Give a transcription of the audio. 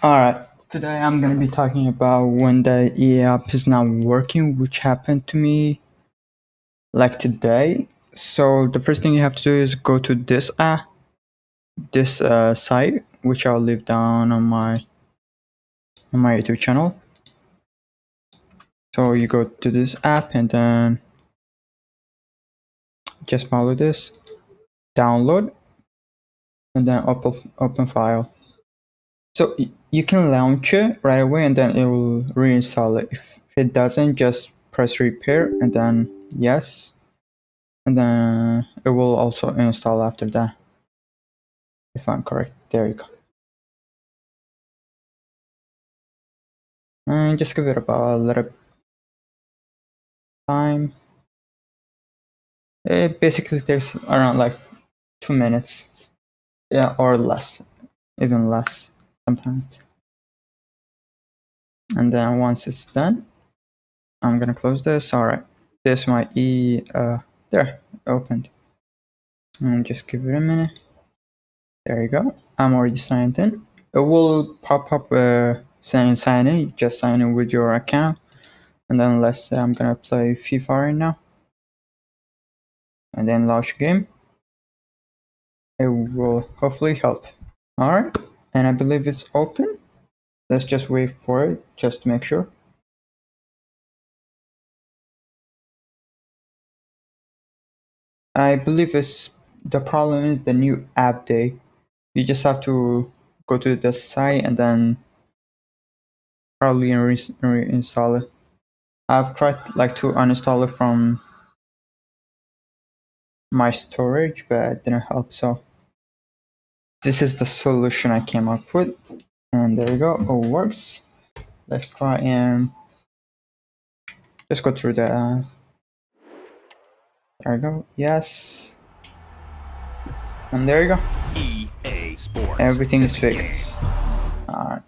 Alright, today I'm gonna be talking about when the EA app is not working, which happened to me like today. So the first thing you have to do is go to this site, which I'll leave down on my YouTube channel. So you go to this app and then just follow this, download, and then open file. So you can launch it right away and then it will reinstall it. If it doesn't, just press repair and then yes, and then it will also install after that, if I'm correct. There you go. And just give it about a little time. It basically takes around like 2 minutes, yeah, or less, even less sometimes. And then once it's done, I'm gonna close this. All right, this my there opened. And just give it a minute. There you go. I'm already signed in. It will pop up saying sign in. You just sign in with your account. And then let's say I'm gonna play FIFA right now. And then launch game. It will hopefully help. Alright. And I believe it's open. Let's just wait for it just to make sure. I believe the problem is the new app day. You just have to go to the site and then probably reinstall it. I've tried like to uninstall it from my storage, but it didn't help. So this is the solution I came up with. And there you go. It works. Let's try and just go through the. There you go. Yes. And there you go. EA Sports. Everything is fixed. Alright.